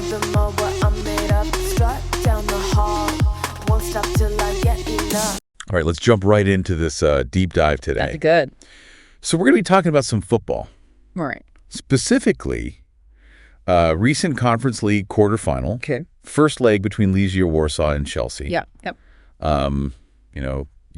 them all what I'm made up. Strut down the hall, won't stop till I get enough. All right, let's jump right into this deep dive today. That'd be good. So we're going to be talking about some football. All right. Specifically, recent Conference League quarterfinal. Okay. First leg between Legia Warsaw and Chelsea. Yeah. Yep.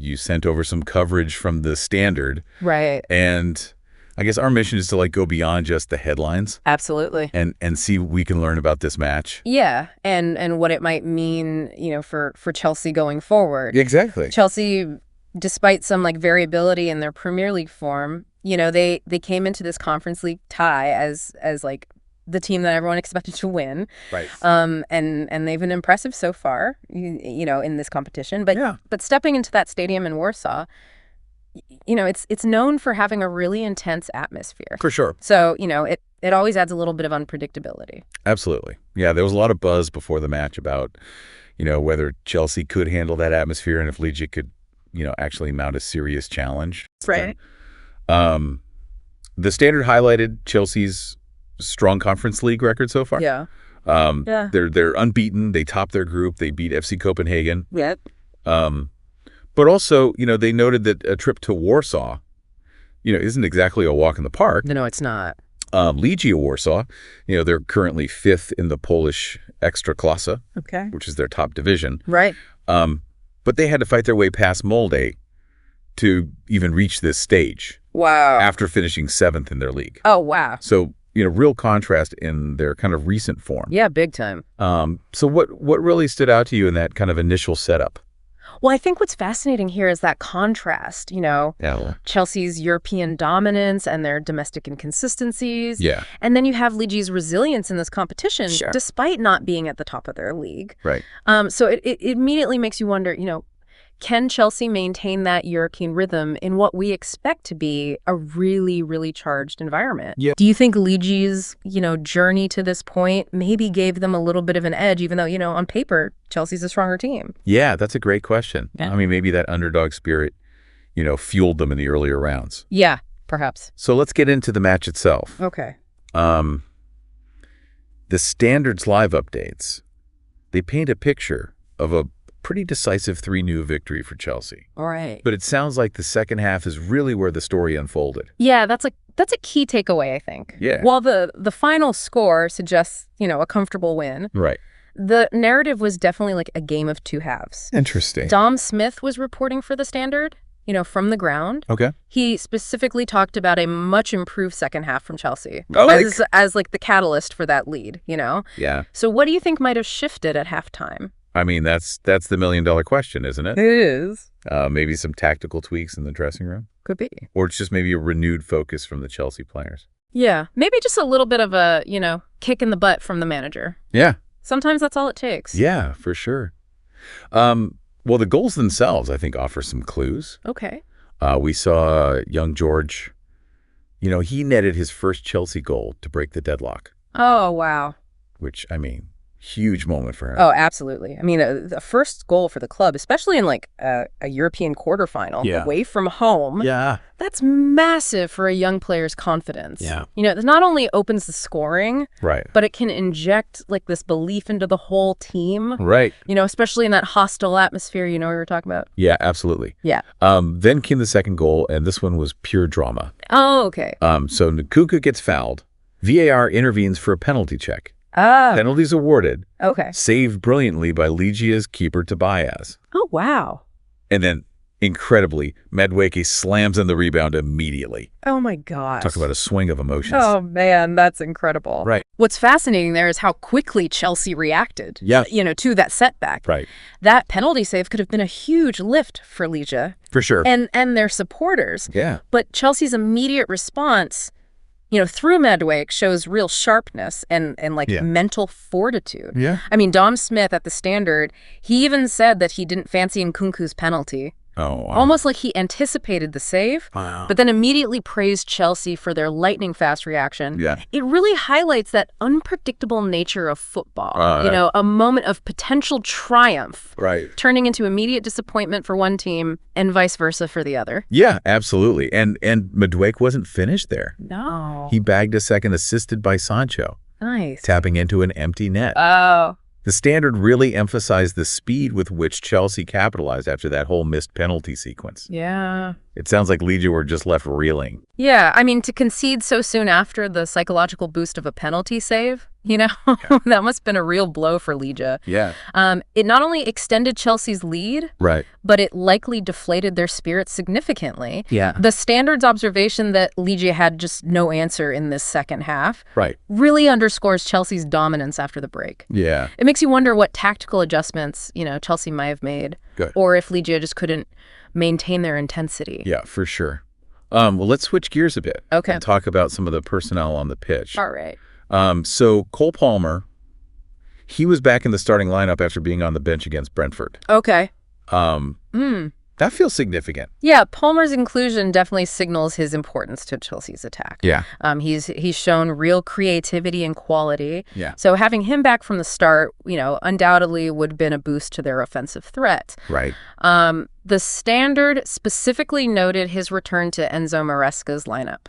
You sent over some coverage from the Standard. Right. And I guess our mission is to like go beyond just the headlines. Absolutely. And see what we can learn about this match. Yeah, and what it might mean, for Chelsea going forward. Exactly. Chelsea, despite some like variability in their Premier League form, they came into this Conference League tie as like the team that everyone expected to win. Right. And they've been impressive so far, in this competition. But stepping into that stadium in Warsaw, it's known for having a really intense atmosphere. For sure. So, it always adds a little bit of unpredictability. Absolutely. Yeah, there was a lot of buzz before the match about, whether Chelsea could handle that atmosphere and if Legia could, actually mount a serious challenge. Right. The Standard highlighted Chelsea's strong Conference League record so far. Yeah. They're unbeaten. They topped their group. They beat FC Copenhagen. Yep. But also, they noted that a trip to Warsaw, isn't exactly a walk in the park. No, it's not. Legia Warsaw, they're currently 5th in the Polish Ekstraklasa, Okay. which is their top division. Right. But they had to fight their way past Molde to even reach this stage. Wow. After finishing 7th in their league. Oh, wow. So, real contrast in their kind of recent form. Yeah, big time. So what really stood out to you in that kind of initial setup? Well, I think what's fascinating here is that contrast, Yeah. Chelsea's European dominance and their domestic inconsistencies. Yeah. And then you have Ligia's resilience in this competition, Sure. despite not being at the top of their league. Right. So it immediately makes you wonder, can Chelsea maintain that European rhythm in what we expect to be a really, really charged environment? Yeah. Do you think Ligia's, journey to this point maybe gave them a little bit of an edge, even though, on paper, Chelsea's a stronger team? Yeah, that's a great question. Yeah. I mean, maybe that underdog spirit, fueled them in the earlier rounds. Yeah, perhaps. So let's get into the match itself. Okay. The Standard's live updates, they paint a picture of a pretty decisive 3-0 victory for Chelsea. All right. But it sounds like the second half is really where the story unfolded. Yeah, that's a key takeaway, I think. Yeah. While the final score suggests, a comfortable win, Right. the narrative was definitely like a game of two halves. Interesting. Dom Smith was reporting for the Standard, from the ground. Okay. He specifically talked about a much improved second half from Chelsea Oh, as like the catalyst for that lead, Yeah. So what do you think might have shifted at halftime? I mean, that's the $1 million question, isn't it? It is. Maybe some tactical tweaks in the dressing room? Could be. Or it's just maybe a renewed focus from the Chelsea players. Yeah. Maybe just a little bit of a, kick in the butt from the manager. Yeah. Sometimes that's all it takes. Yeah, for sure. Well, the goals themselves, I think, offer some clues. Okay. We saw young George, he netted his first Chelsea goal to break the deadlock, Oh, wow. which, I mean, huge moment for him. Oh, absolutely. I mean, the first goal for the club, especially in like a European quarterfinal, Yeah. away from home, Yeah. that's massive for a young player's confidence. Yeah. It not only opens the scoring, Right. but it can inject like this belief into the whole team, Right. especially in that hostile atmosphere, we were talking about. Yeah, absolutely. Yeah. Then came the second goal, and this one was pure drama. Oh, okay. So Nkuku gets fouled. VAR intervenes for a penalty check. Ah, Penalties awarded, okay. saved brilliantly by Legia's keeper Tobias. Oh, wow. And then, incredibly, Madueke slams in the rebound immediately. Oh, my gosh. Talk about a swing of emotions. Oh, man, that's incredible. Right. What's fascinating there is how quickly Chelsea reacted, Yeah. to that setback. Right. That penalty save could have been a huge lift for Legia For sure. and their supporters. Yeah. But Chelsea's immediate response, through Madueke shows real sharpness and like Yeah. mental fortitude. Yeah. I mean, Dom Smith at the Standard, he even said that he didn't fancy Nkunku's penalty. Oh, wow. Almost like he anticipated the save, Wow. but then immediately praised Chelsea for their lightning-fast reaction. Yeah. It really highlights that unpredictable nature of football, a moment of potential triumph, Right. turning into immediate disappointment for one team and vice versa for the other. Yeah, absolutely. And Madueke wasn't finished there. No. He bagged a second, assisted by Sancho. Nice. tapping into an empty net. Oh. The Standard really emphasized the speed with which Chelsea capitalized after that whole missed penalty sequence. Yeah. It sounds like Legia were just left reeling. Yeah, I mean, to concede so soon after the psychological boost of a penalty save, that must have been a real blow for Legia. Yeah. It not only extended Chelsea's lead, Right. but it likely deflated their spirits significantly. Yeah. The Standard's observation that Legia had just no answer in this second half Right. really underscores Chelsea's dominance after the break. Yeah. It makes you wonder what tactical adjustments, Chelsea might have made. Good. Or if Legia just couldn't maintain their intensity. Yeah, for sure. Well, let's switch gears a bit. Okay. And talk about some of the personnel on the pitch. All right. So Cole Palmer, he was back in the starting lineup after being on the bench against Brentford. Okay. That feels significant. Yeah, Palmer's inclusion definitely signals his importance to Chelsea's attack. Yeah. He's shown real creativity and quality. Yeah. So having him back from the start, undoubtedly would have been a boost to their offensive threat. Right. The Standard specifically noted his return to Enzo Maresca's lineup.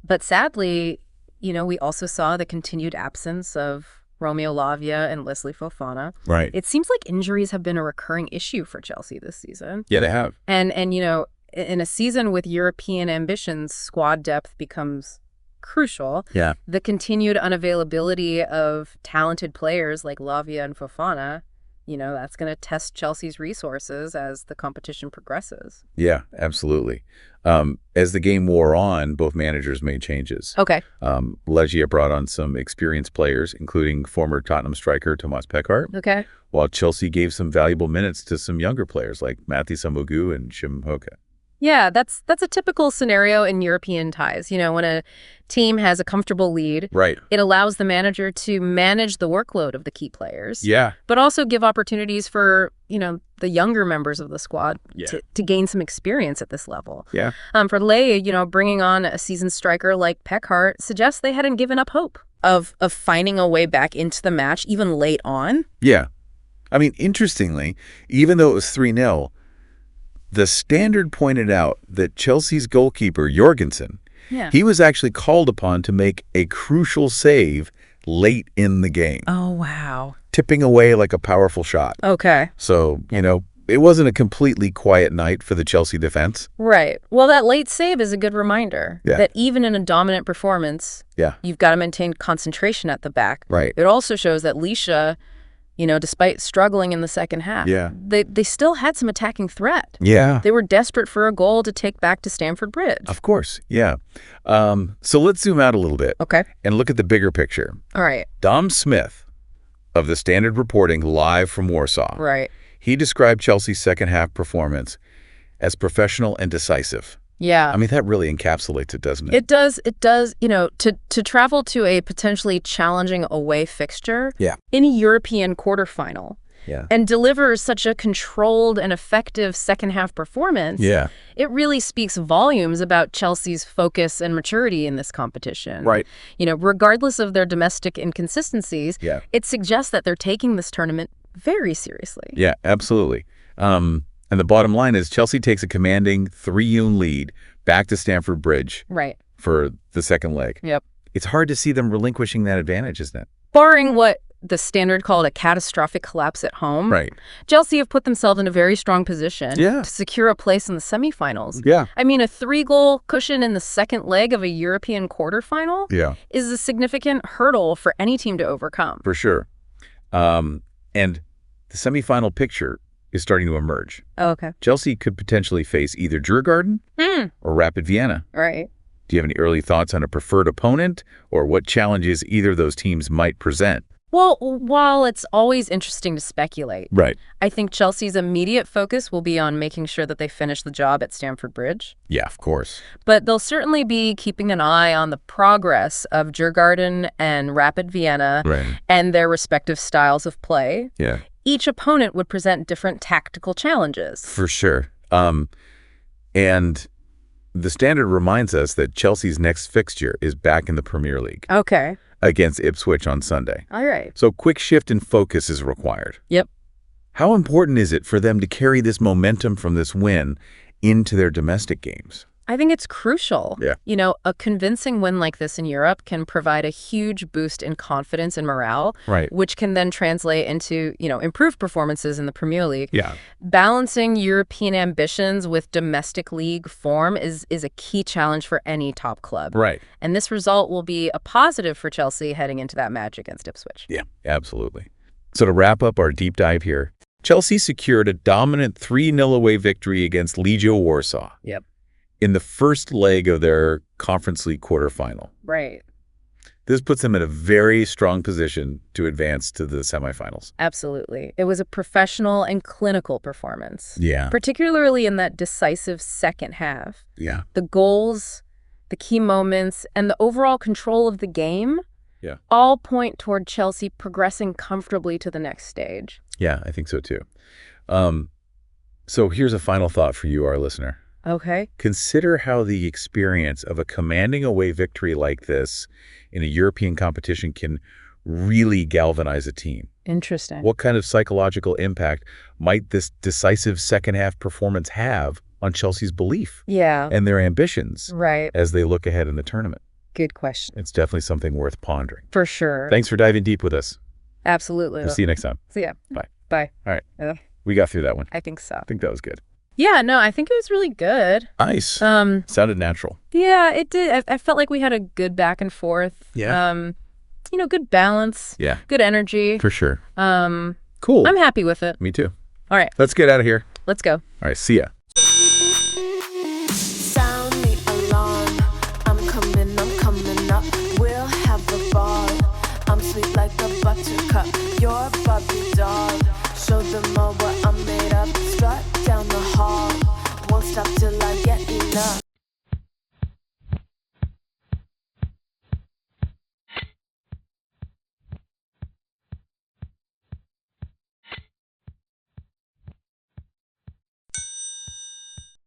But sadly, we also saw the continued absence of Romeo Lavia and Wesley Fofana. Right. It seems like injuries have been a recurring issue for Chelsea this season. Yeah, they have. And in a season with European ambitions, squad depth becomes crucial. Yeah. The continued unavailability of talented players like Lavia and Fofana, that's going to test Chelsea's resources as the competition progresses. Yeah, absolutely. As the game wore on, both managers made changes. Okay. Legia brought on some experienced players, including former Tottenham striker Thomas Peckart, Okay. while Chelsea gave some valuable minutes to some younger players like Mathis Amogu and Shim Hoke. Yeah, that's a typical scenario in European ties. When a team has a comfortable lead, Right. it allows the manager to manage the workload of the key players. Yeah. But also give opportunities for, the younger members of the squad to gain some experience at this level. Yeah. For Ley, bringing on a seasoned striker like Peckart suggests they hadn't given up hope of finding a way back into the match, even late on. Yeah. I mean, interestingly, even though it was 3-0, the Standard pointed out that Chelsea's goalkeeper, Jorgensen, he was actually called upon to make a crucial save late in the game. Oh, wow. Tipping away like a powerful shot. Okay. So, it wasn't a completely quiet night for the Chelsea defense. Right. Well, that late save is a good reminder that even in a dominant performance, you've got to maintain concentration at the back. Right. It also shows that Legia, despite struggling in the second half, they still had some attacking threat. Yeah. They were desperate for a goal to take back to Stamford Bridge. Of course, yeah. So let's zoom out a little bit. Okay. And look at the bigger picture. All right. Dom Smith of the Standard reporting live from Warsaw. Right. He described Chelsea's second half performance as professional and decisive. Yeah. I mean, that really encapsulates it, doesn't it? It does. It does. To travel to a potentially challenging away fixture in a European quarterfinal and deliver such a controlled and effective second half performance, it really speaks volumes about Chelsea's focus and maturity in this competition. Right. Regardless of their domestic inconsistencies, it suggests that they're taking this tournament very seriously. Yeah, absolutely. And the bottom line is Chelsea takes a commanding 3-1 lead back to Stamford Bridge for the second leg. Yep. It's hard to see them relinquishing that advantage, isn't it? Barring what the Standard called a catastrophic collapse at home, Chelsea have put themselves in a very strong position to secure a place in the semifinals. Yeah. I mean, a 3-goal cushion in the second leg of a European quarterfinal is a significant hurdle for any team to overcome. For sure. And the semifinal picture is starting to emerge. Oh, okay. Chelsea could potentially face either Djurgården or Rapid Vienna. Right. Do you have any early thoughts on a preferred opponent or what challenges either of those teams might present? Well, while it's always interesting to speculate, I think Chelsea's immediate focus will be on making sure that they finish the job at Stamford Bridge. Yeah, of course. But they'll certainly be keeping an eye on the progress of Djurgården and Rapid Vienna and their respective styles of play. Yeah. Each opponent would present different tactical challenges. For sure. And the Standard reminds us that Chelsea's next fixture is back in the Premier League. Okay. Against Ipswich on Sunday. All right. So quick shift in focus is required. Yep. How important is it for them to carry this momentum from this win into their domestic games? I think it's crucial. Yeah. You know, a convincing win like this in Europe can provide a huge boost in confidence and morale, Right. which can then translate into, improved performances in the Premier League. Yeah. Balancing European ambitions with domestic league form is a key challenge for any top club. Right. And this result will be a positive for Chelsea heading into that match against Ipswich. Yeah, absolutely. So to wrap up our deep dive here, Chelsea secured a dominant 3-0 away victory against Legia Warsaw. Yep. In the first leg of their Conference League quarterfinal. Right. This puts them in a very strong position to advance to the semifinals. Absolutely. It was a professional and clinical performance. Yeah. Particularly in that decisive second half. Yeah. The goals, the key moments, and the overall control of the game all point toward Chelsea progressing comfortably to the next stage. Yeah, I think so too. So here's a final thought for you, our listener. Okay. Consider how the experience of a commanding away victory like this in a European competition can really galvanize a team. Interesting. What kind of psychological impact might this decisive second-half performance have on Chelsea's belief and their ambitions as they look ahead in the tournament? Good question. It's definitely something worth pondering. For sure. Thanks for diving deep with us. Absolutely. We'll see you next time. See ya. Bye. Bye. All right. We got through that one. I think so. I think that was good. Yeah, no, I think it was really good. Nice. Sounded natural. Yeah, it did. I felt like we had a good back and forth. Yeah. Good balance. Yeah. Good energy. For sure. Cool. I'm happy with it. Me too. All right. Let's get out of here. Let's go. All right. See ya. Sound the alarm. I'm coming up. We'll have the ball. I'm sweet like a buttercup. You're a Barbie doll. Show them all what I'm made of. Strut down the hall. Won't stop till I get enough.